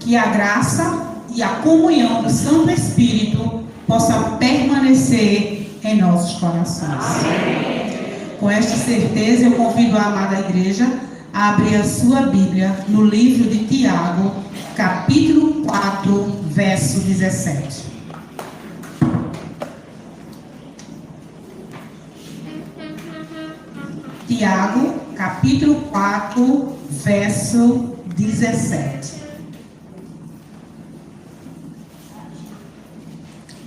que a graça e a comunhão do Santo Espírito possa permanecer em nossos corações. Com esta certeza, eu convido a amada igreja a abrir a sua Bíblia no livro de Tiago, capítulo 4, verso 17. Tiago, capítulo 4, verso 17.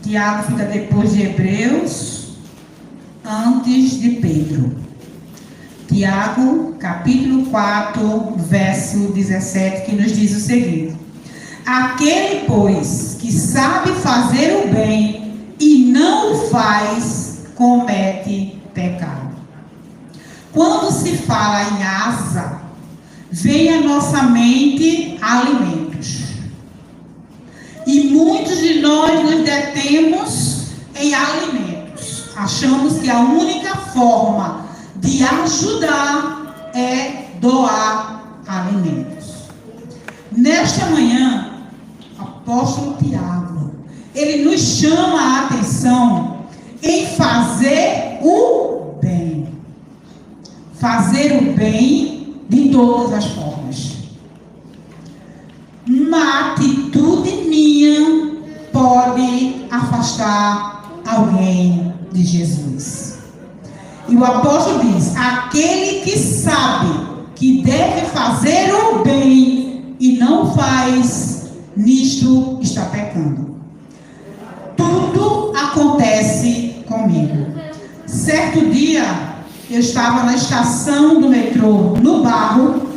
Tiago fica depois de Hebreus, antes de Pedro. Tiago, capítulo 4, verso 17, que nos diz o seguinte: aquele, pois, que sabe fazer o bem e não o faz, comete pecado. Quando se fala em asa, vem à nossa mente alimentos. E muitos de nós nos detemos em alimentos. Achamos que a única forma de ajudar é doar alimentos. Nesta manhã, o apóstolo Tiago, ele nos chama a atenção em fazer o bem. Fazer o bem de todas as formas. Uma atitude minha pode afastar alguém de Jesus. E o apóstolo diz: aquele que sabe que deve fazer o bem e não faz, nisto está pecando. Tudo acontece comigo. Certo dia, eu estava na estação do metrô, no Barro.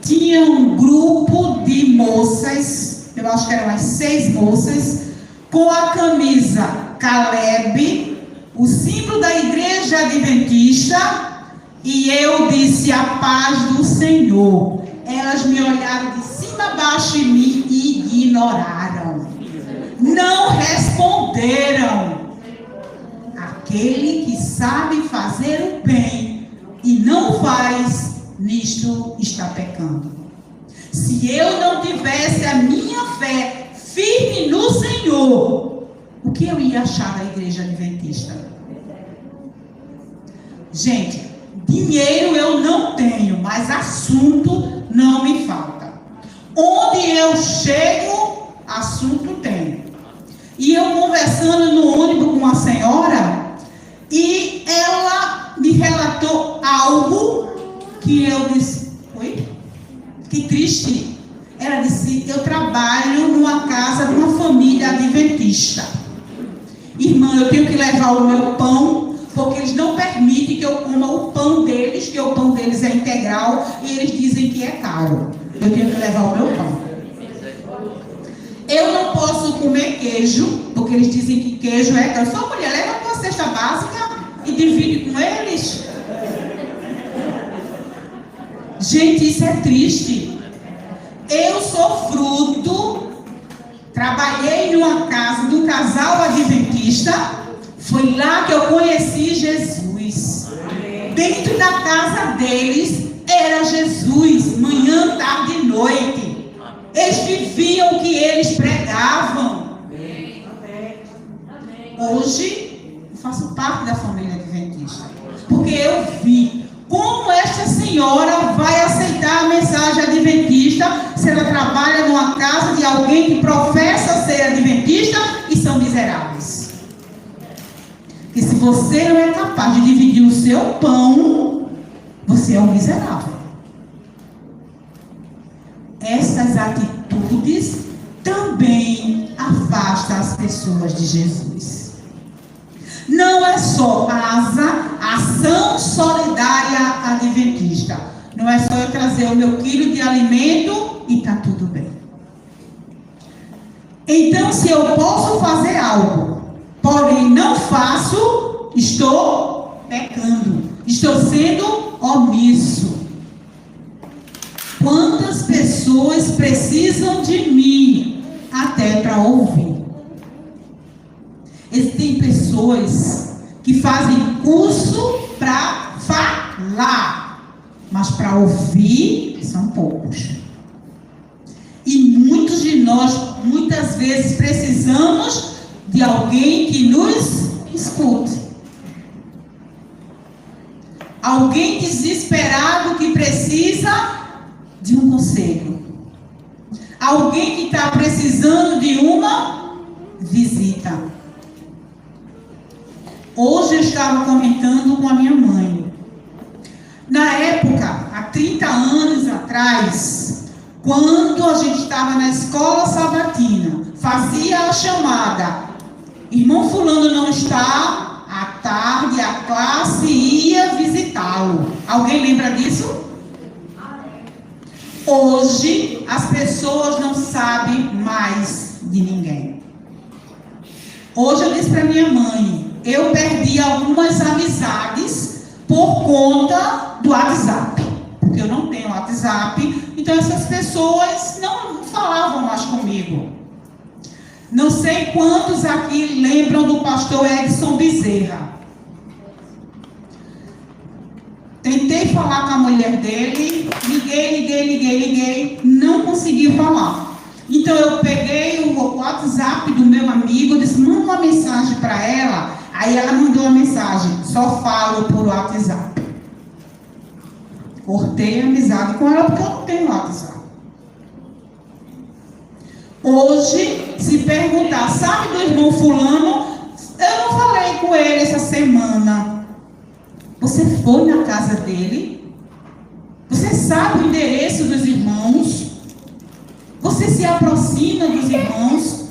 Tinha um grupo de moças, eu acho que eram umas 6 moças, com a camisa Caleb, o símbolo da igreja adventista, e eu disse: a paz do Senhor. Elas me olharam de cima a baixo e me ignoraram. Não responderam. Aquele que sabe fazer o bem e não faz, nisto está pecando. Se eu não tivesse a minha fé firme no Senhor, o que eu ia achar da igreja adventista? Gente, dinheiro eu não tenho, mas assunto não me falta. Onde eu chego, assunto tenho. E eu conversando no ônibus com uma senhora, e ela me relatou algo que eu disse: oi? Que triste. Ela disse: eu trabalho numa casa de uma família adventista. Irmã, eu tenho que levar o meu pão, porque eles não permitem que eu coma o pão deles, que o pão deles é integral, e eles dizem que é caro. Eu tenho que levar o meu pão. Eu não posso comer queijo, porque eles dizem que queijo é caro. Só mulher, leva a tua cesta básica e divide com eles. Gente, isso é triste. Eu sou fruto, trabalhei numa casa de um casal adventista. Foi lá que eu conheci Jesus. Dentro da casa deles era Jesus, manhã, tarde e noite. Eles viviam o que eles pregavam. Hoje, eu faço parte da família adventista, porque eu vi como esta senhora vai aceitar a mensagem adventista se ela trabalha numa casa de alguém que professa ser adventista e são miseráveis. E se você não é capaz de dividir o seu pão, você é um miserável. Essas atitudes também afastam as pessoas de Jesus. Não é só ação solidária adventista. Não é só eu trazer o meu quilo de alimento e está tudo bem. Então, se eu posso fazer algo, porém não faço, estou pecando. Estou sendo omisso. Quantas pessoas precisam de mim até para ouvir? Existem pessoas que fazem curso para falar, mas para ouvir são poucos. E muitos de nós, muitas vezes, precisamos de alguém que nos escute. Alguém desesperado que precisa de um conselho. Alguém que está precisando de uma visita. Hoje eu estava comentando com a minha mãe. Na época, há 30 anos atrás, quando a gente estava na escola sabatina, fazia a chamada, irmão fulano não está, à tarde a classe ia visitá-lo. Alguém lembra disso? Hoje, as pessoas não sabem mais de ninguém. Hoje eu disse para minha mãe, eu perdi algumas amizades por conta do WhatsApp. Porque eu não tenho WhatsApp, então essas pessoas não falavam mais comigo. Não sei quantos aqui lembram do pastor Edson Bezerra. Tentei falar com a mulher dele, liguei, não consegui falar. Então eu peguei o WhatsApp do meu amigo, disse, manda uma mensagem para ela. Aí ela mandou uma mensagem, só falo por WhatsApp. Cortei a amizade com ela porque eu não tenho WhatsApp. Hoje, se perguntar, sabe do irmão fulano? Eu não falei com ele essa semana. Você foi na casa dele? Você sabe o endereço dos irmãos? Você se aproxima dos irmãos?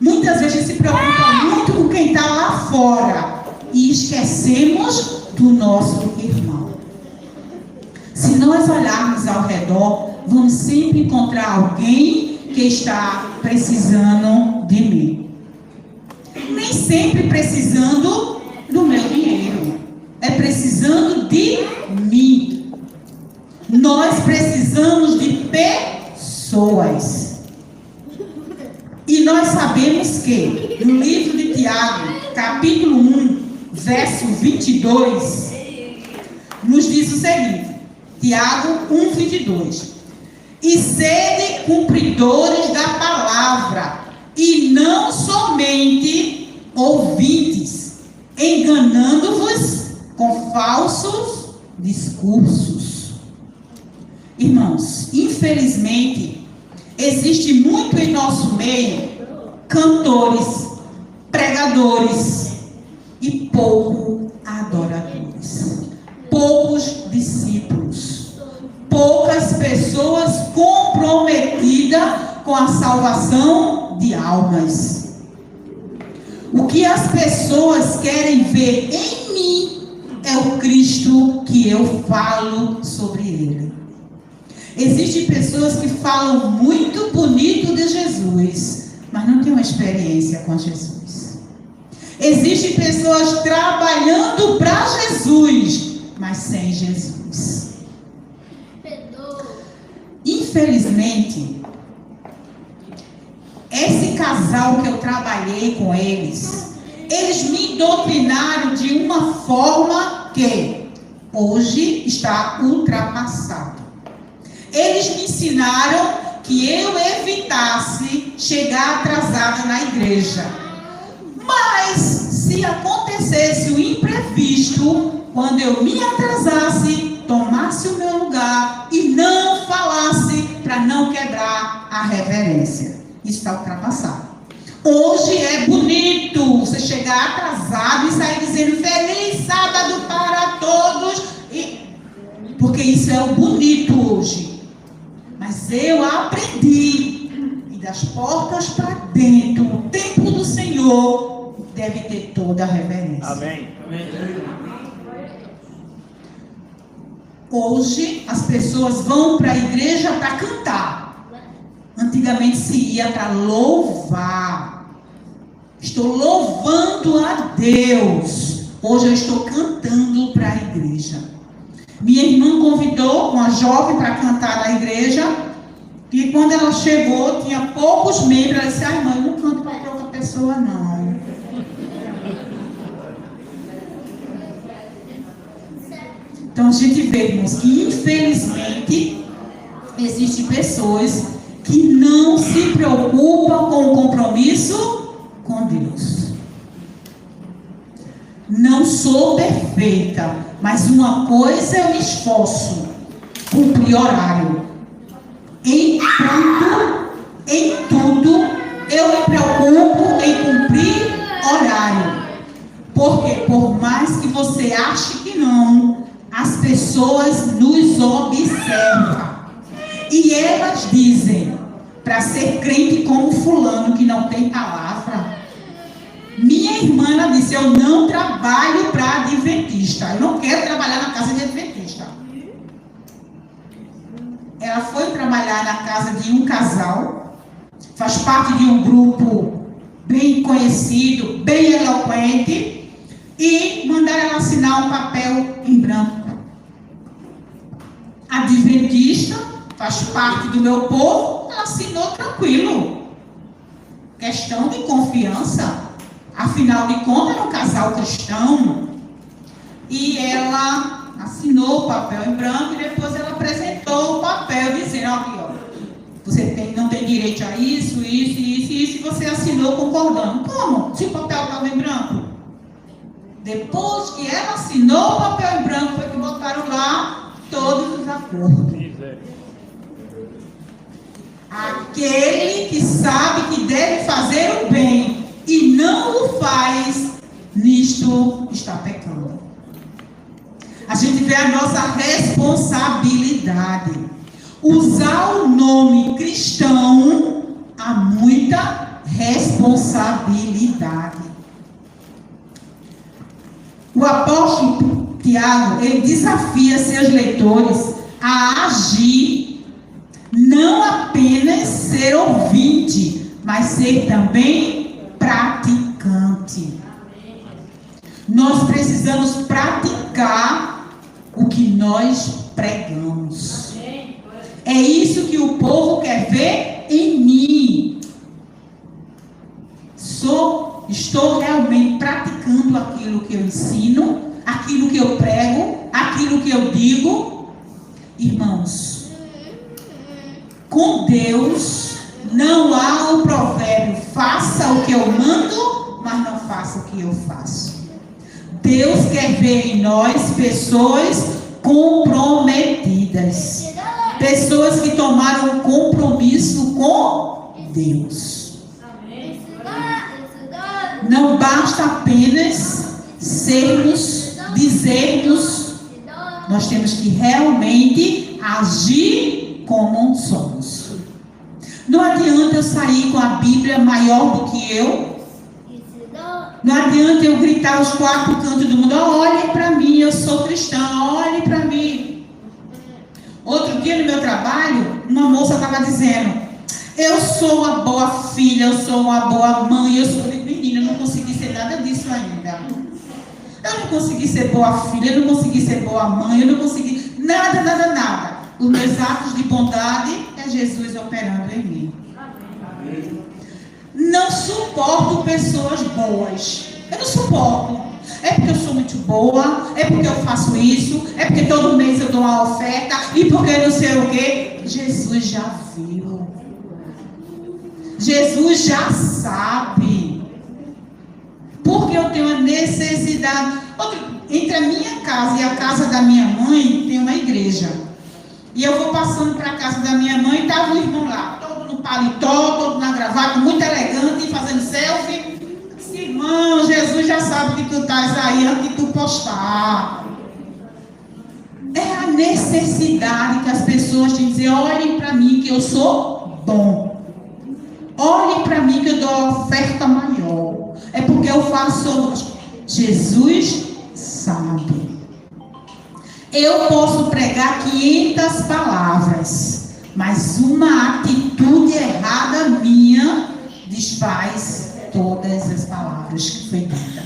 Muitas vezes a gente se preocupa muito com quem está lá fora e esquecemos do nosso irmão. Se nós olharmos ao redor, vamos sempre encontrar alguém que está precisando de mim. Nem sempre precisando do meu dinheiro. É precisando de mim. Nós precisamos de pessoas. E nós sabemos que, no livro de Tiago, capítulo 1, verso 22, nos diz o seguinte, Tiago 1, 22. E sede cumpridores da palavra, e não somente ouvintes, enganando-vos com falsos discursos. Irmãos, infelizmente, existe muito em nosso meio cantores, pregadores e poucos adoradores, poucos discípulos, poucas pessoas comprometidas com a salvação de almas. O que as pessoas querem ver em mim é o Cristo que eu falo sobre ele. Existem pessoas que falam muito bonito de Jesus, mas não têm uma experiência com Jesus. Existem pessoas trabalhando para Jesus, mas sem Jesus. Infelizmente, esse casal que eu trabalhei com eles me doutrinaram de uma forma que hoje está ultrapassada. Eles me ensinaram que eu evitasse chegar atrasada na igreja. Mas, se acontecesse o imprevisto, quando eu me atrasasse, tomasse o meu lugar e não falasse para não quebrar a reverência. Isso está ultrapassado. Hoje é bonito você chegar atrasado e sair dizendo Feliz Sábado para todos. Porque isso é o bonito hoje. Mas eu aprendi, e das portas para dentro, o templo do Senhor deve ter toda a reverência. Amém. Hoje as pessoas vão para a igreja para cantar. Antigamente se ia para louvar. Estou louvando a Deus. Hoje eu estou cantando para a igreja. Minha irmã convidou uma jovem para cantar na igreja. E quando ela chegou, tinha poucos membros. Ela disse, irmã, eu não canto para outra pessoa não. Então a gente vê, irmãos, que infelizmente existem pessoas que não se preocupam com o compromisso com Deus. Não sou perfeita, mas uma coisa eu me esforço: cumprir horário. Em tudo, eu me preocupo em cumprir horário. Porque por mais que você ache que não, as pessoas nos observam. E elas dizem, para ser crente como fulano que não tem palavra. Minha irmã, ela disse: eu não trabalho para adventista. Eu não quero trabalhar na casa de adventista. Ela foi trabalhar na casa de um casal, faz parte de um grupo bem conhecido, bem eloquente, e mandaram ela assinar um papel em branco. Adventista, faz parte do meu povo, ela assinou tranquilo. Questão de confiança. Afinal de contas, era um casal cristão. E ela assinou o papel em branco e depois ela apresentou o papel dizendo: aqui, ó, você não tem direito a isso, e você assinou concordando. Como? Se o papel estava em branco. Depois que ela assinou o papel em branco, foi que botaram lá todos os acordos. Aquele que sabe que deve fazer o bem e não o faz, nisto está pecando. A gente vê a nossa responsabilidade. Usar o nome cristão, há muita responsabilidade. O apóstolo Tiago, ele desafia seus leitores a agir, não apenas ser ouvinte, mas ser também praticante. Nós precisamos praticar o que nós pregamos. É isso que o povo quer ver em mim. Estou realmente praticando aquilo que eu ensino, aquilo que eu prego, aquilo que eu digo. Irmãos, com Deus não há o provérbio: faça o que eu mando, mas não faça o que eu faço. Deus quer ver em nós pessoas comprometidas. Pessoas que tomaram um compromisso com Deus. Não basta apenas dizermos, nós temos que realmente agir como somos. Não adianta eu sair com a Bíblia maior do que eu. Não adianta eu gritar aos quatro cantos do mundo: olhem para mim, eu sou cristã, olhem para mim. Outro dia no meu trabalho, uma moça estava dizendo: eu sou uma boa filha, eu sou uma boa mãe, eu sou... Menina, eu não consegui ser nada disso ainda. Eu não consegui ser boa filha, eu não consegui ser boa mãe, eu não consegui... Nada. Os meus atos de bondade é Jesus operando em mim. Não suporto pessoas boas. Eu não suporto. É porque eu sou muito boa, é porque eu faço isso, é porque todo mês eu dou uma oferta, e porque não sei o quê. Jesus já viu. Jesus já sabe. Porque eu tenho a necessidade. Entre a minha casa e a casa da minha mãe, tem uma igreja. E eu vou passando para a casa da minha mãe, e estava o irmão lá, todo no paletó, todo na gravata, muito elegante, fazendo selfie. Irmão, Jesus já sabe que tu estás aí antes de tu postar. É a necessidade que as pessoas têm de dizer: olhem para mim que eu sou bom. Olhem para mim que eu dou uma oferta maior. É porque eu faço. Jesus sabe. Eu posso pregar 500 palavras, mas uma atitude errada minha desfaz todas as palavras que foi dita.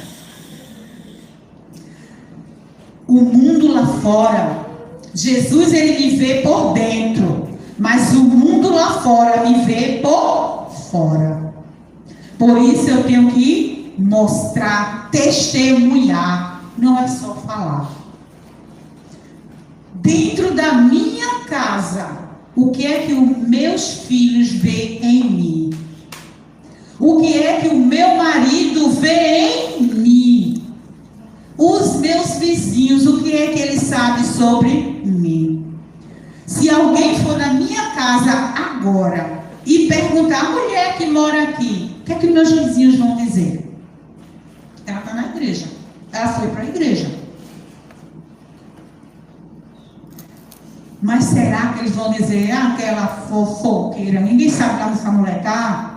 O mundo lá fora, Jesus ele me vê por dentro, mas o mundo lá fora me vê por fora. Por isso eu tenho que mostrar, testemunhar, não é só falar. Dentro da minha casa, o que é que os meus filhos veem em mim? marido vê em mim. Os meus vizinhos, o que é que eles sabem sobre mim? Se alguém for na minha casa agora e perguntar, a mulher que mora aqui, o que é que meus vizinhos vão dizer? Ela está na igreja. Ela foi para a igreja. Mas será que eles vão dizer, aquela fofoqueira, ninguém sabe lá nessa mulher tá?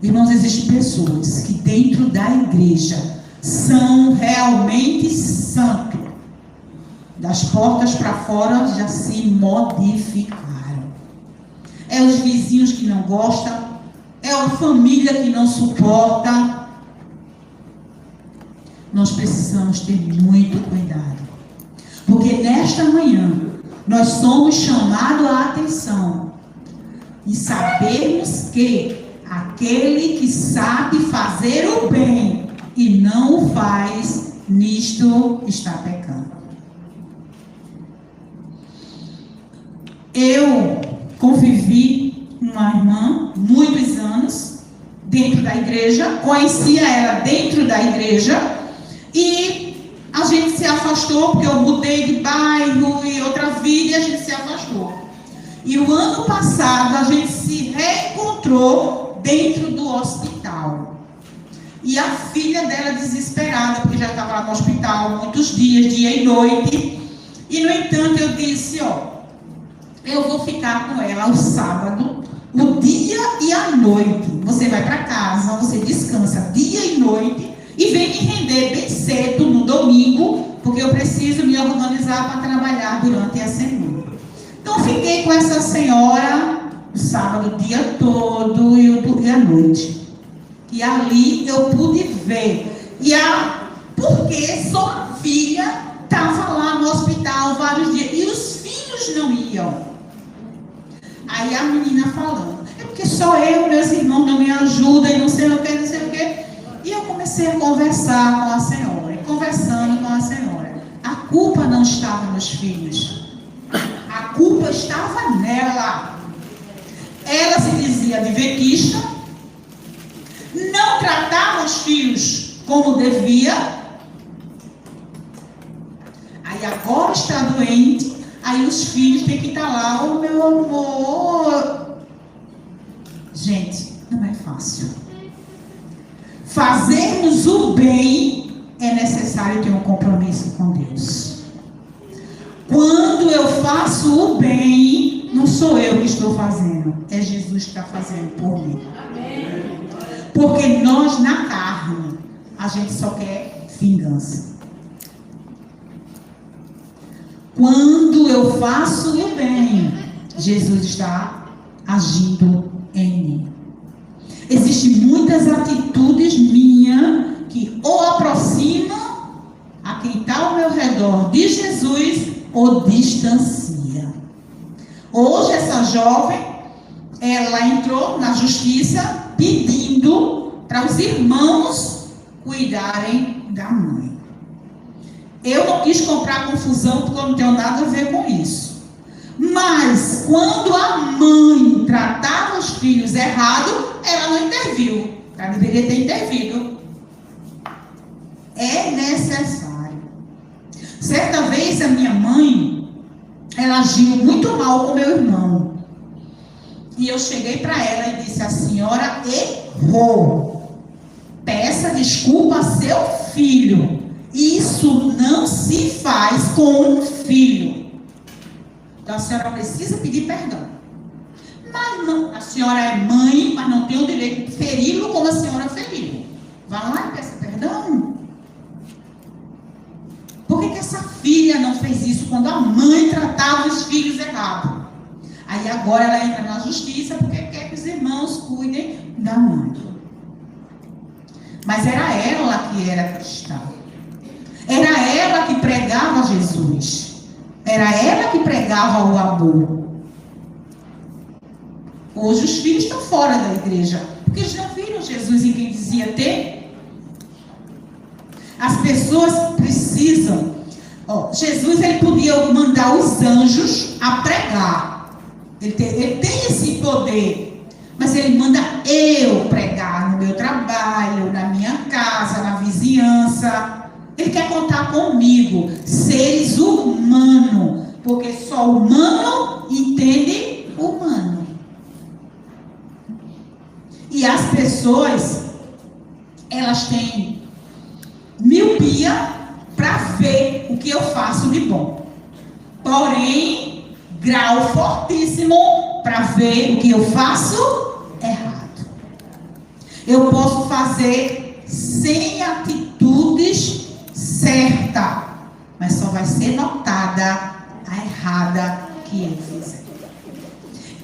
Irmãos, existem pessoas que dentro da igreja são realmente santos. Das portas para fora já se modificaram. É os vizinhos que não gostam, é a família que não suporta. Nós precisamos ter muito cuidado. Porque nesta manhã, nós somos chamados à atenção. E sabemos que aquele que sabe fazer o bem e não o faz, nisto está pecando. Eu convivi com uma irmã, muitos anos, dentro da igreja, conhecia ela dentro da igreja, e a gente se afastou, porque eu mudei de bairro e outra vida, e a gente se afastou. E o ano passado, a gente se reencontrou dentro do hospital. E a filha dela desesperada, porque já estava lá no hospital muitos dias, dia e noite. E, no entanto, eu disse, eu vou ficar com ela o sábado, o dia e a noite. Você vai para casa, você descansa dia e noite, e vem me render bem cedo no domingo, porque eu preciso me organizar para trabalhar durante a semana. Então, fiquei com essa senhora o sábado o dia todo e o dia à noite. E ali eu pude ver. Porque sua filha estava lá no hospital vários dias, e os filhos não iam. Aí a menina falando, é porque só eu, meus irmãos não me ajudam, e não sei o que, não sei o que. E eu comecei a conversar com a senhora, e conversando com a senhora. A culpa não estava nos filhos. A culpa estava nela. Ela se dizia adventista, não tratava os filhos como devia. Aí agora está doente, aí os filhos têm que estar lá, meu amor. Gente, não é fácil. Fazermos o bem é necessário ter um compromisso com Deus. Quando eu faço o bem, não sou eu que estou fazendo, é Jesus que está fazendo por mim. Porque nós, na carne, a gente só quer vingança. Quando eu faço o bem, Jesus está agindo em mim. Existem muitas atitudes minhas que ou aproximam a quem está ao meu redor de Jesus ou distancia. Hoje essa jovem, ela entrou na justiça pedindo para os irmãos cuidarem da mãe. Eu não quis comprar confusão porque eu não tenho nada a ver com isso. Mas quando a mãe tratava os filhos errado, ela não interviu. Ela deveria ter intervido. É necessário. Certa vez a minha mãe, ela agiu muito mal com meu irmão. E eu cheguei para ela e disse, a senhora errou. Peça desculpa a seu filho. Isso não se faz com um filho. Então a senhora precisa pedir perdão. Mas não, a senhora é mãe, mas não tem o direito de feri-lo como a senhora feriu. Vá lá e peça perdão. Por que essa filha não fez isso quando a mãe tratava os filhos errado? Aí agora ela entra na justiça porque quer que os irmãos cuidem da mãe. Mas era ela que era cristã. Era ela que pregava Jesus. Era ela que pregava o amor. Hoje os filhos estão fora da igreja, porque eles não viram Jesus em quem dizia ter. As pessoas precisam. Jesus, ele podia mandar os anjos a pregar. Ele tem esse poder. Mas ele manda eu pregar no meu trabalho, na minha casa, na vizinhança. Ele quer contar comigo, seres humanos, porque só humano entende humano. E as pessoas, elas têm miopia para ver o que eu faço de bom. Porém, grau fortíssimo para ver o que eu faço errado. Eu posso fazer 100 atitudes certas, mas só vai ser notada a errada que eu fizer.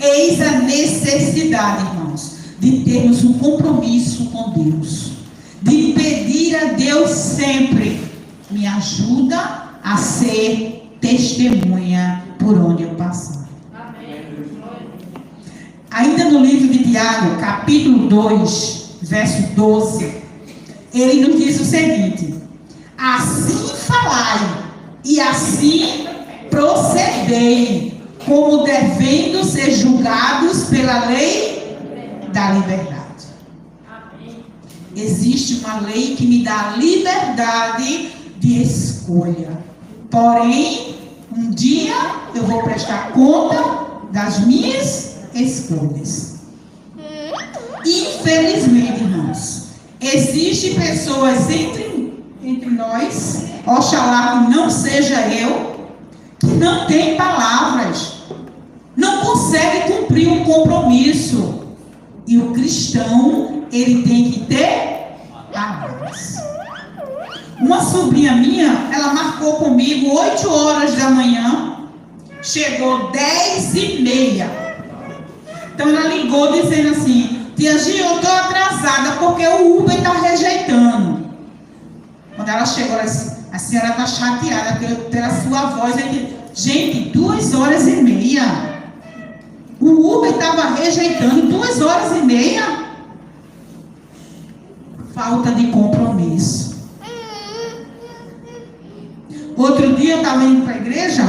Eis a necessidade, irmãos, de termos um compromisso com Deus, de pedir a Deus sempre, me ajuda a ser testemunha por onde eu passar. Ainda no livro de Tiago, capítulo 2, verso 12, ele nos diz o seguinte: assim falai e assim procedei, como devendo ser julgados pela lei da liberdade. Existe uma lei que me dá a liberdade de escolha. Porém, um dia eu vou prestar conta das minhas escolhas. Infelizmente, irmãos, existem pessoas entre nós, oxalá que não seja eu, que não tem palavras, não consegue cumprir um compromisso. E o cristão, ele tem que ter palavras. Uma sobrinha minha, ela marcou comigo 8 horas da manhã, chegou 10h30. Então ela ligou dizendo assim: tia Gi, eu estou atrasada porque o Uber está rejeitando. Quando ela chegou, ela disse: a senhora está chateada pela sua voz. Gente, 2h30. O Uber estava rejeitando 2h30. Falta de compromisso. Outro dia eu estava indo para a igreja,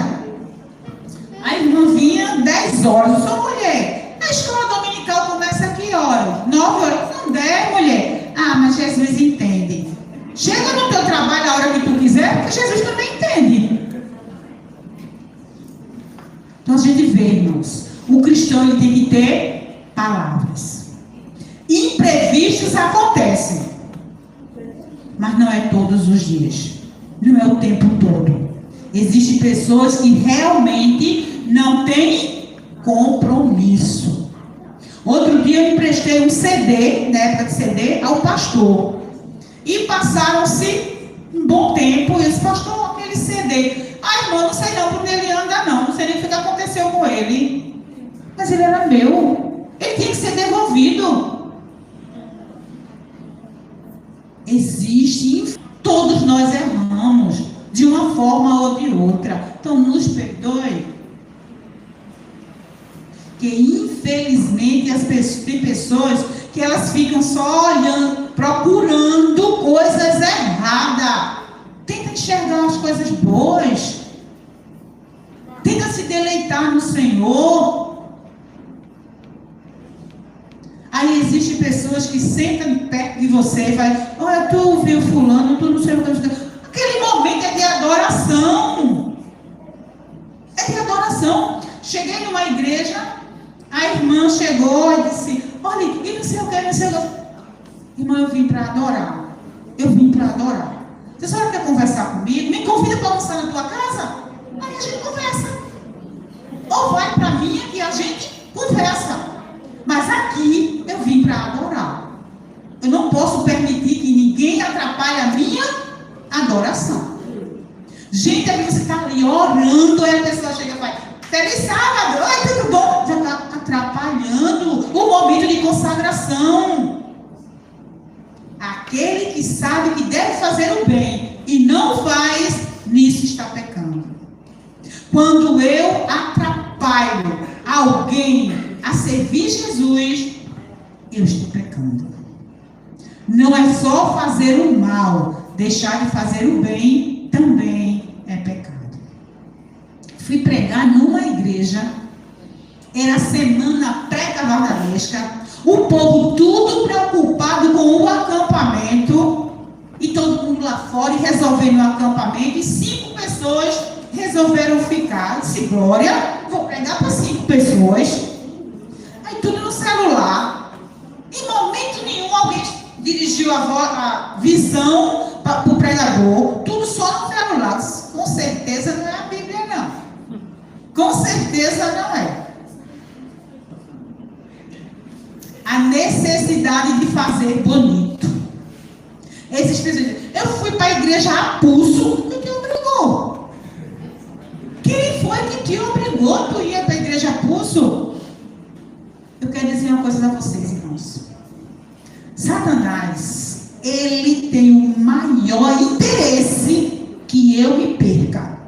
a irmã vinha 10 horas. Eu sou mulher. A escola dominical começa a que horas? 9 horas. Não 10, mulher. Ah, mas Jesus entende. Chega no teu trabalho a hora que tu quiser, porque Jesus também entende. Então a gente vê, irmãos, o cristão ele tem que ter palavras. Imprevistos acontecem, mas não é todos os dias, não é o tempo todo. Existem pessoas que realmente não têm compromisso. Outro dia eu emprestei um CD, na época de CD, ao pastor. E passaram-se um bom tempo, e eu disse: pastor, aquele CD. Ah, irmão, não sei não por onde ele anda não sei nem o que aconteceu com ele. Mas ele era meu, ele tinha que ser devolvido. Existe, todos nós erramos, de uma forma ou de outra. Então nos perdoe. Que infelizmente tem pessoas que elas ficam só olhando, procurando coisas erradas. Tenta enxergar as coisas boas. Tenta se deleitar no Senhor. Aí existem pessoas que sentam perto de você e vai: olha, tu viu fulano, tu não sei o que. Aquele momento é de adoração. É de adoração. Cheguei numa igreja, a irmã chegou e disse: olha, e não sei o que, não sei o que. Irmã, eu vim para adorar. Eu vim para adorar. Se a senhora quer conversar comigo, me convida para almoçar na tua casa. Aí a gente conversa. Ou vai para mim que a gente conversa. Mas aqui eu vim para adorar. Eu não posso permitir que ninguém atrapalhe a minha adoração. Gente, aí você está ali orando, aí a pessoa chega e fala: feliz sábado, oi, tudo bom? Já está atrapalhando o momento de consagração. Aquele que sabe que deve fazer o bem e não faz, nisso está pecando. Quando eu atrapalho alguém a servir Jesus, eu estou pecando. Não é só fazer o mal, deixar de fazer o bem também é pecado. Fui pregar numa igreja, era semana pré-carnavalesca, o povo tudo preocupado com lá fora e resolver no acampamento, e 5 pessoas resolveram ficar. Eu disse, Glória, vou pregar para 5 pessoas. Aí tudo no celular. Em momento nenhum alguém dirigiu a visão para o pregador. Tudo só no celular. Com certeza não é a Bíblia, não. Com certeza não é. A necessidade de fazer bonito. Esses pessoas dizem, eu fui para a igreja a pulso. Quem te obrigou? Quem foi que te obrigou? Tu ia para a igreja a pulso? Eu quero dizer uma coisa para vocês, irmãos. Satanás, ele tem o maior interesse que eu me perca.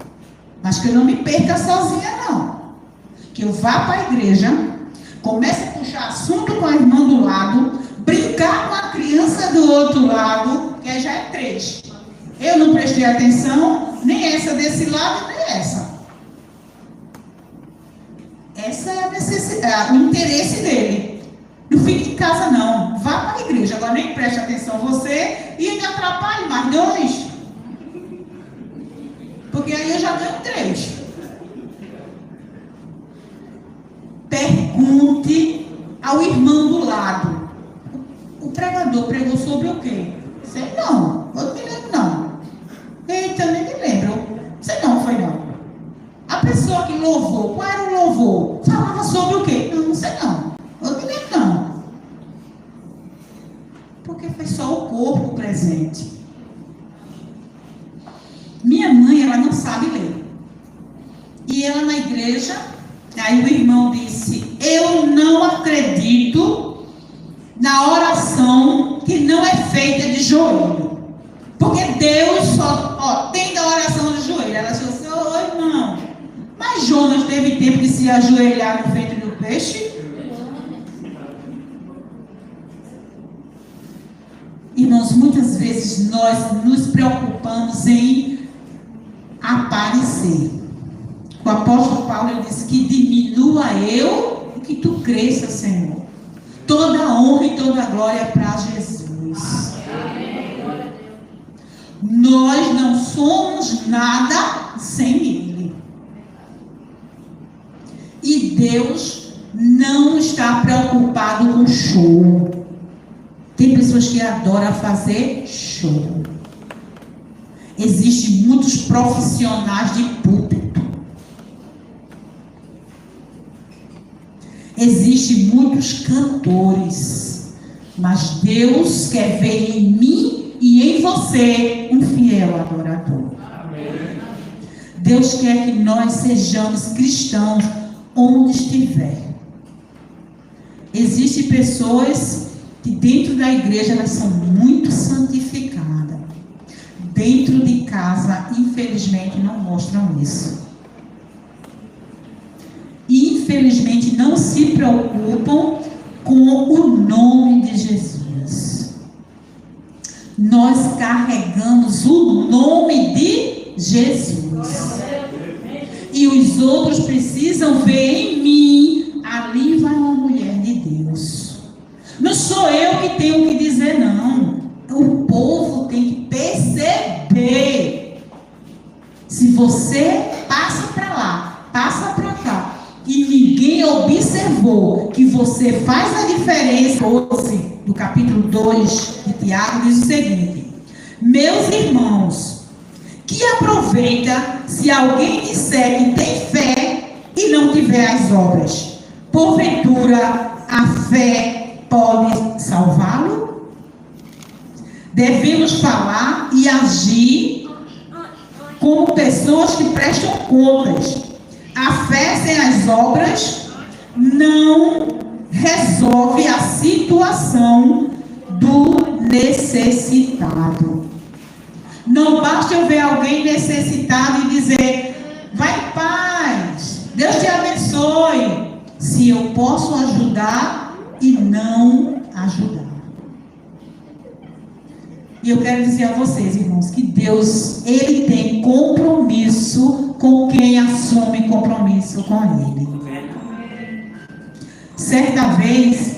Mas que eu não me perca sozinha, não. Que eu vá para a igreja, comece a puxar assunto com a irmã do lado, brincar com a criança do outro lado, que aí já é 3. Eu não prestei atenção, nem essa desse lado, nem essa. Essa é a necessidade, o interesse dele. Não fique em casa, não. Vá para a igreja. Agora nem preste atenção você e me atrapalhe mais 2. Porque aí eu já ganho 3. Pergunte ao irmão do lado. O pregador pregou sobre o quê? Sei não. Eu não me lembro, não. Eita, nem me lembro. Sei não, foi não. A pessoa que louvou, qual era o louvor? Falava sobre o quê? Não sei não. Eu não me lembro, não. Porque foi só o corpo presente. Minha mãe, ela não sabe ler. E ela na igreja, aí o irmão disse, eu não acredito na oração que não é feita de joelho. Porque Deus só tem da oração de joelho. Ela disse, irmão, mas Jonas teve tempo de se ajoelhar no ventre do peixe? Irmãos, muitas vezes nós nos preocupamos em aparecer. O apóstolo Paulo ele disse que diminua eu e que tu cresça, Senhor. Toda a honra e toda a glória é para Jesus. Nós não somos nada sem Ele. E Deus não está preocupado com show. Tem pessoas que adoram fazer show. Existem muitos profissionais de púlpito. Existem muitos cantores. Mas Deus quer ver em mim e em você um fiel adorador. Amém. Deus quer que nós sejamos cristãos onde estiver. Existem pessoas que dentro da igreja elas são muito santificadas. Dentro de casa, infelizmente, não mostram isso. Infelizmente, não se preocupam com o nome de Jesus. Nós carregamos o nome de Jesus. E os outros precisam ver em mim, ali vai uma mulher de Deus. Não sou eu que tenho que dizer, não. O povo tem que perceber. Se você passa para lá, passa para cá, e ninguém observou que você faz a diferença, 12 do capítulo 2 de Tiago diz o seguinte: meus irmãos, que aproveita se alguém disser que tem fé e não tiver as obras? Porventura a fé pode salvá-lo? Devemos falar e agir como pessoas que prestam contas. A fé sem as obras não resolve a situação do necessitado. Não basta eu ver alguém necessitado e dizer, vai em paz, Deus te abençoe, se eu posso ajudar e não ajudar. E eu quero dizer a vocês, irmãos, que Deus, Ele tem compromisso com quem assume compromisso com Ele. Certa vez,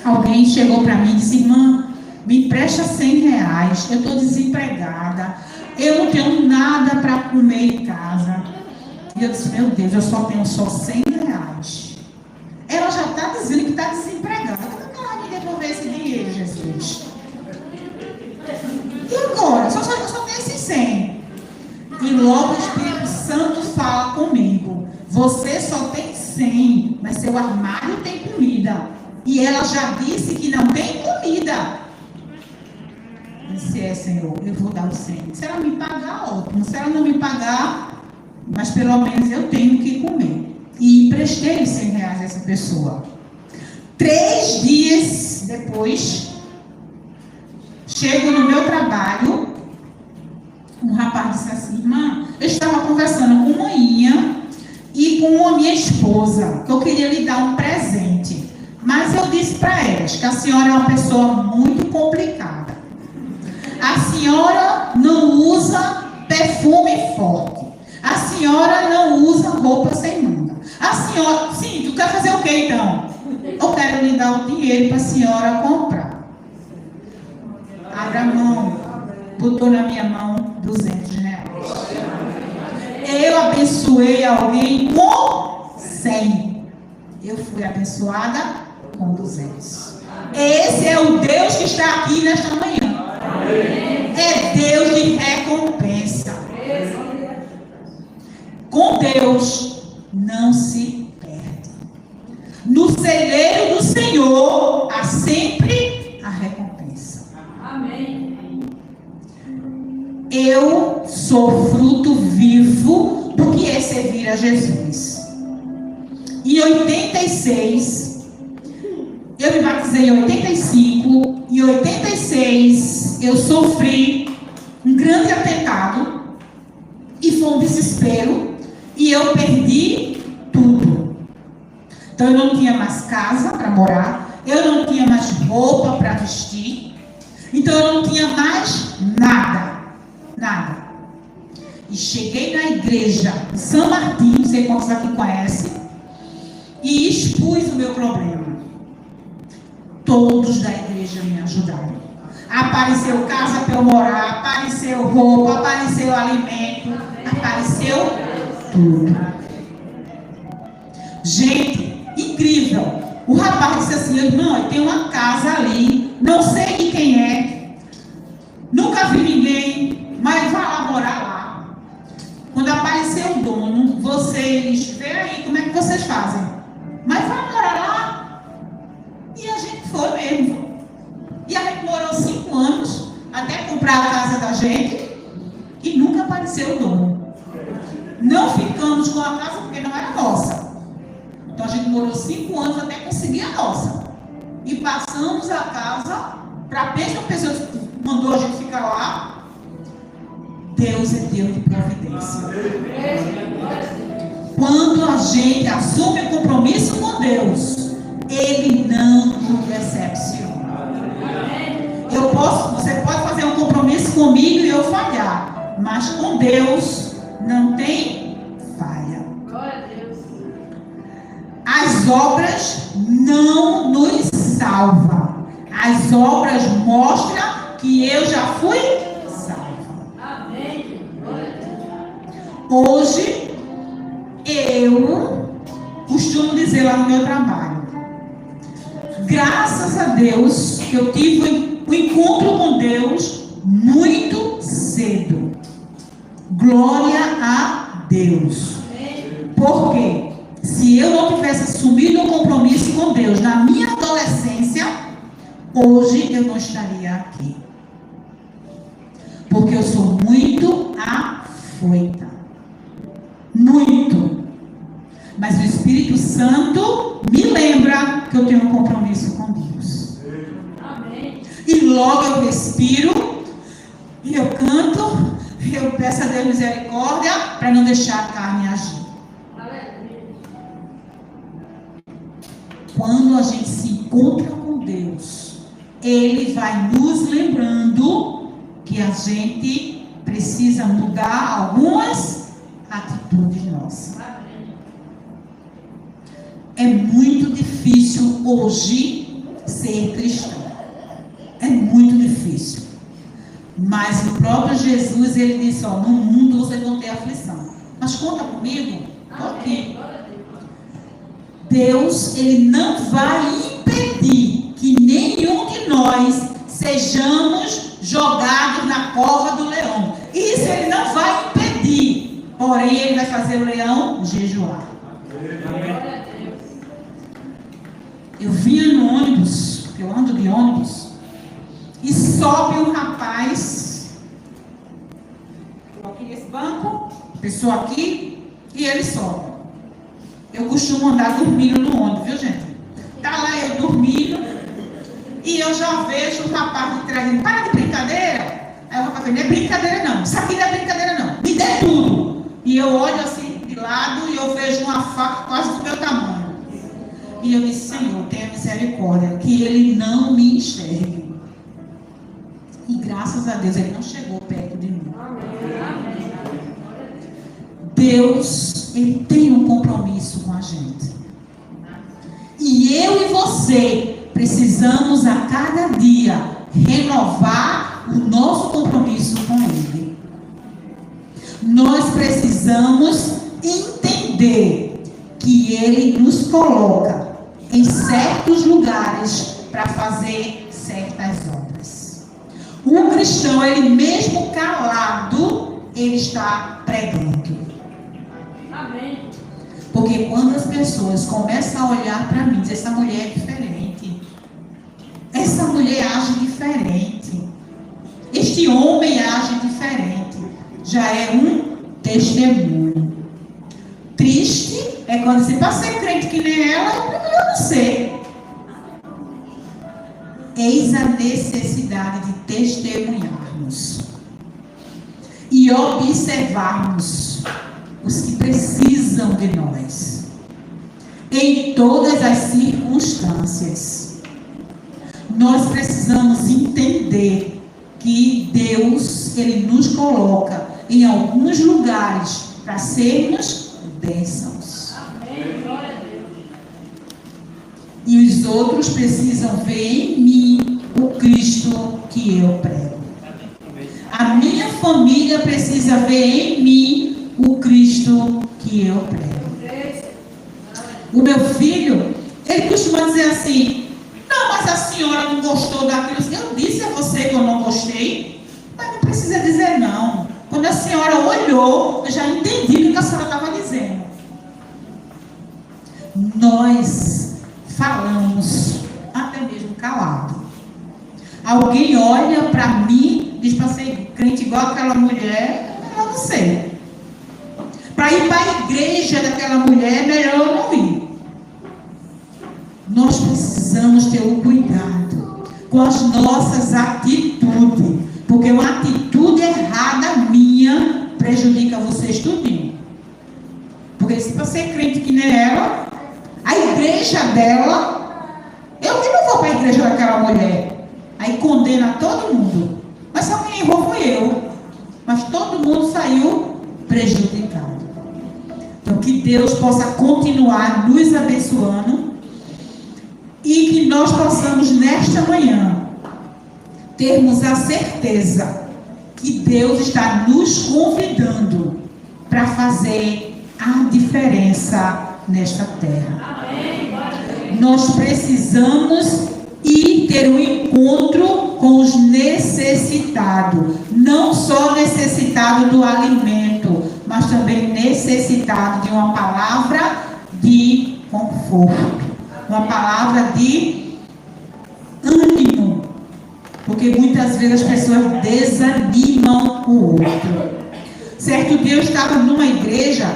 alguém chegou para mim e disse, irmã, me empresta R$100, eu estou desempregada, eu não tenho nada para comer em casa. E eu disse, meu Deus, eu só tenho só R$100. Ela já está dizendo que está desempregada. Como é que ela vai me devolver esse dinheiro, Jesus? E agora? Eu só tenho esses 100. E logo o Espírito Santo fala comigo. Você só tem 100, mas seu armário tem comida. E ela já disse que não tem comida. Eu disse, Senhor, eu vou dar os 100. Se ela me pagar, ótimo. Se ela não me pagar, mas pelo menos eu tenho que comer. E emprestei os R$100 a essa pessoa. 3 dias depois, chego no meu trabalho, um rapaz disse assim, irmã, eu estava conversando com manhã e com a minha esposa, que eu queria lhe dar um presente. Mas eu disse para elas que a senhora é uma pessoa muito complicada. A senhora não usa perfume forte. A senhora não usa roupa sem manga. A senhora, sim, tu quer fazer o quê então? Eu quero lhe dar o dinheiro para a senhora comprar. Abra a mão. Botou na minha mão R$200. Eu abençoei alguém com 100. Eu fui abençoada com 200. Esse é o Deus que está aqui nesta manhã. É Deus de recompensa. Com Deus não se perde. No celeiro do Senhor há sempre a recompensa. Amém. Eu sou fruto vivo do que é servir a Jesus. Em 86, eu me batizei em 85, em 86 eu sofri um grande atentado e foi um desespero e eu perdi tudo. Então eu não tinha mais casa para morar, eu não tinha mais roupa para vestir, então eu não tinha mais nada. E cheguei na igreja de São Martinho, não sei quantos aqui conhecem, e expus o meu problema. Todos da igreja me ajudaram. Apareceu casa para eu morar, apareceu roupa, apareceu alimento, apareceu tudo. Gente, incrível. O rapaz disse assim, irmão, tem uma casa ali, não sei de quem é, nunca vi ninguém, mas vai lá morar lá. Quando aparecer o dono, vocês, vê aí como é que vocês fazem. Mas vai morar lá. E a gente foi mesmo. E a gente morou 5 anos, até comprar a casa da gente, e nunca apareceu o dono. Não ficamos com a casa porque não era nossa. Então a gente morou 5 anos até conseguir a nossa. E passamos a casa para a mesma pessoa que mandou a gente ficar lá. Deus é Deus de providência. Quando a gente assume o compromisso com Deus, Ele não nos decepciona. Você pode fazer um compromisso comigo e eu falhar, mas com Deus não tem falha. As obras não nos salvam. As obras mostram que eu já fui salva. Hoje, eu costumo dizer lá no meu trabalho, graças a Deus que eu tive um encontro com Deus muito cedo. Glória a Deus. Por quê? Se eu não tivesse assumido um compromisso com Deus na minha adolescência, hoje eu não estaria aqui. Porque eu sou muito afoita. Muito. Mas o Espírito Santo me lembra que eu tenho um compromisso com Deus. Amém. E logo eu respiro, e eu canto, eu peço a Deus misericórdia para não deixar a carne agir. Quando a gente se encontra com Deus, Ele vai nos lembrando que a gente precisa mudar algumas atitudes nossas. É muito difícil hoje ser cristão. É É muito difícil. Mas o próprio Jesus, ele disse, ó, no mundo vocês vão ter aflição. Mas conta comigo, estou aqui. Deus, ele não vai impedir que nenhum de nós sejamos jogados na cova do leão. Isso ele não vai impedir. Porém, ele vai fazer o leão jejuar. Eu vinha no ônibus, eu ando de ônibus, e sobe um rapaz, eu aqui nesse banco, pessoa aqui, e ele sobe. Eu costumo andar dormindo no ônibus, viu, gente? Tá lá eu dormindo, e eu já vejo o rapaz de trás, para de brincadeira. Aí o rapaz fala, não é brincadeira não, isso aqui não é brincadeira não, me dê tudo. E eu olho assim de lado e eu vejo uma faca quase do meu tamanho. E eu disse, Senhor, tenha misericórdia, que ele não me enxergue. E graças a Deus, ele não chegou perto de mim. Deus, ele tem um compromisso com a gente. E eu e você precisamos a cada dia renovar o nosso compromisso com ele. Nós precisamos entender que ele nos coloca em certos lugares para fazer certas obras. O cristão, ele mesmo calado, ele está pregando. Amém. Porque quando as pessoas começam a olhar para mim, dizer, essa mulher é diferente, essa mulher age diferente, este homem age diferente, já é um testemunho. Triste é quando se para ser crente que nem ela, é melhor não ser. Eis a necessidade de testemunharmos e observarmos os que precisam de nós em todas as circunstâncias. Nós precisamos entender que Deus, ele nos coloca em alguns lugares para sermos bênçãos. Amém. Glória a Deus. E os outros precisam ver em mim o Cristo que eu prego. A minha família precisa ver em mim o Cristo que eu prego. O meu filho, ele costuma dizer assim, não, mas a senhora não gostou daquilo. Eu disse a você que eu não gostei, mas não precisa dizer não. Quando a senhora olhou, eu já entendi o que a senhora estava dizendo. Nós falamos, até mesmo calado. Alguém olha para mim, diz para ser crente igual aquela mulher, eu não sei. Para ir para a igreja daquela mulher, é melhor eu não ir. Nós precisamos ter um cuidado com as nossas atitudes, porque uma atitude errada minha prejudica vocês tudinho. Porque se você é crente que nem ela, a igreja dela, eu que não vou para a igreja daquela mulher, aí condena todo mundo. Mas só quem errou foi eu. Mas todo mundo saiu prejudicado. Então que Deus possa continuar nos abençoando e que nós possamos nesta manhã termos a certeza que Deus está nos convidando para fazer a diferença nesta terra. Nós precisamos ir ter um encontro com os necessitados, não só necessitado do alimento, mas também necessitado de uma palavra de conforto, uma palavra de ânimo, porque muitas vezes as pessoas desanimam o outro. Certo dia eu estava numa igreja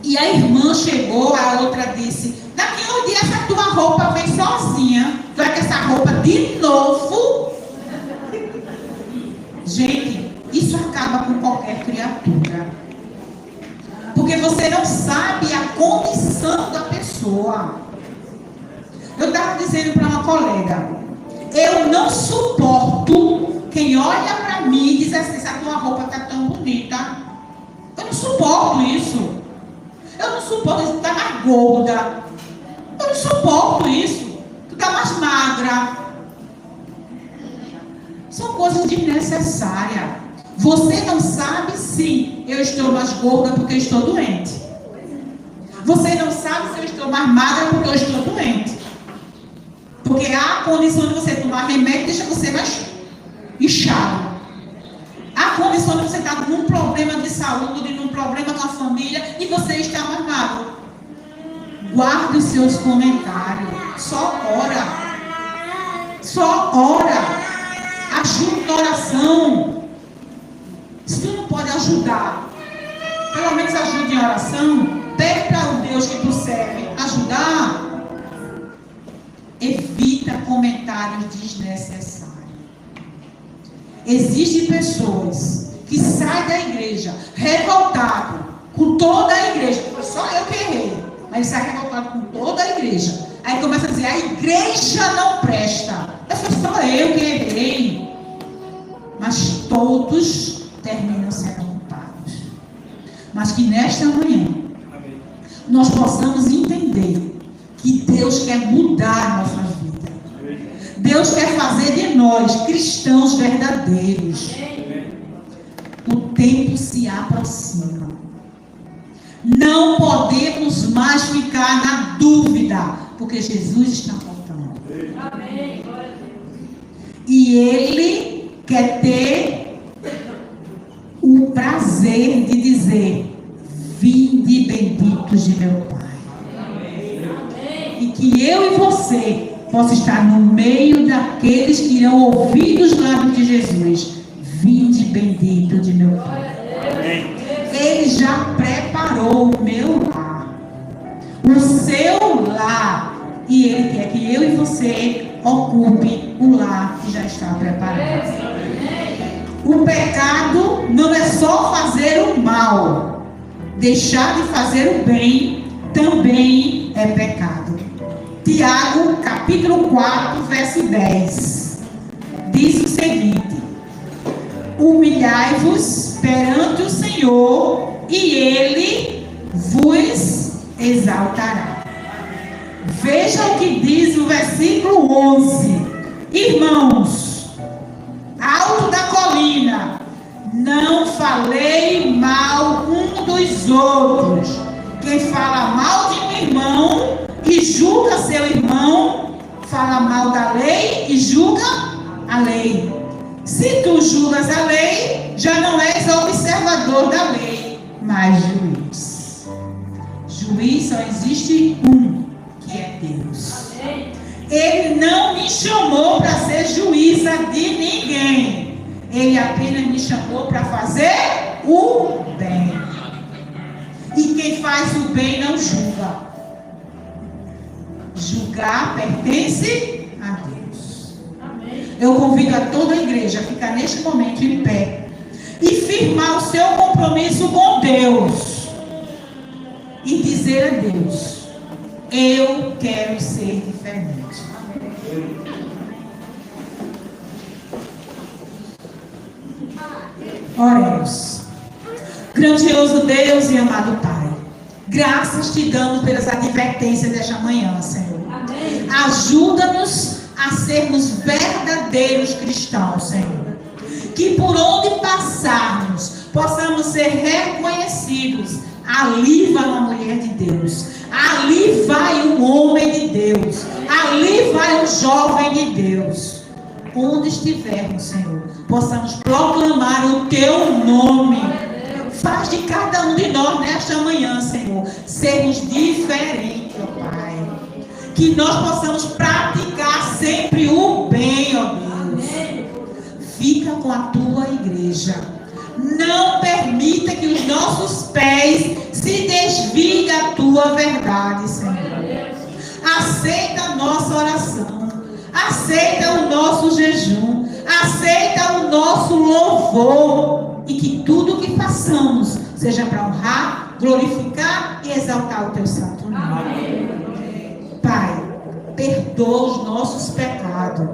e a irmã chegou, a outra disse, daqui a um dia essa tua roupa vem sozinha, tu vai com essa roupa de novo? Gente, isso acaba com qualquer criatura, porque você não sabe a condição da pessoa. Eu estava dizendo para uma colega, eu não suporto quem olha para mim e diz assim, essa tua roupa está tão bonita. Eu não suporto isso. Eu não suporto isso, tu está mais gorda. Eu não suporto isso. Tu está mais magra. São coisas desnecessárias. Você não sabe se eu estou mais gorda porque eu estou doente. Você não sabe se eu estou mais magra porque eu estou doente. Porque há a condição de você tomar remédio que deixa você mais inchado. Há a condição de você estar num problema de saúde, num problema com a família e você está mais magro. Guarde os seus comentários. Só ora. Só ora. Ajude na oração. Se tu não pode ajudar, pelo menos ajude em oração. Pede para o Deus que tu serve ajudar. Evita comentários desnecessários. Existem pessoas que saem da igreja revoltado com toda a igreja. Foi só eu que errei, mas ele sai revoltado com toda a igreja. Aí começa a dizer, a igreja não presta. Foi só eu que errei. Mas todos terminam sendo culpados. Mas que nesta manhã nós possamos entender que Deus quer mudar nossas vidas. Deus quer fazer de nós cristãos verdadeiros. O tempo se aproxima. Não podemos mais ficar na dúvida, porque Jesus está voltando. E Ele quer ter o prazer de dizer: vinde benditos de meu Pai. E que eu e você possa estar no meio daqueles que irão ouvir dos lábios de Jesus: vinde bendito de meu Pai. Ele já preparou o meu lar, o seu lar, e Ele quer que eu e você ocupe o lar que já está preparado. O pecado não é só fazer o mal. Deixar de fazer o bem também é pecado. Tiago, capítulo 4, verso 10. Diz o seguinte: humilhai-vos perante o Senhor, e Ele vos exaltará. Veja o que diz o versículo 11. Irmãos, alto da colina, não falei mal um dos outros. Quem fala mal de um irmão e julga seu irmão, fala mal da lei e julga a lei. Se tu julgas a lei, já não és observador da lei, mas juiz. Juiz só existe um, que é Deus. Ele não me chamou para ser juíza de ninguém. Ele apenas me chamou para fazer o bem. E quem faz o bem não julga. Julgar pertence a Deus. Eu convido a toda a igreja a ficar neste momento em pé e firmar o seu compromisso com Deus e dizer a Deus: eu quero ser diferente. Oremos. Grandioso Deus e amado Pai, graças te damos pelas advertências desta manhã, Senhor. Ajuda-nos a sermos verdadeiros cristãos, Senhor. Que por onde passarmos, possamos ser reconhecidos. Ali vai uma mulher de Deus. Ali vai um homem de Deus. Ali vai um jovem de Deus. Onde estivermos, Senhor, possamos proclamar o teu nome. Faz de cada um de nós nesta manhã, Senhor, sermos diferentes, ó Pai. Que nós possamos praticar sempre o bem, ó Deus. Fica com a tua igreja. Não permita que os nossos pés se desviem da tua verdade, Senhor. Aceita a nossa oração. Aceita o nosso jejum. Aceita o nosso louvor. E que tudo que façamos seja para honrar, glorificar e exaltar o teu santo nome. Pai, perdoa os nossos pecados.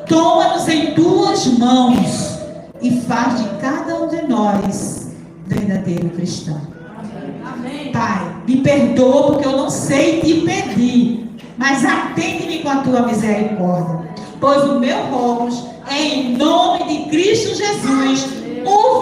Toma-nos em tuas mãos e faz de cada um de nós verdadeiro cristão. Pai, me perdoa porque eu não sei te pedir, mas atende-me com a tua misericórdia. pois o meu rogo é em nome de Cristo Jesus, o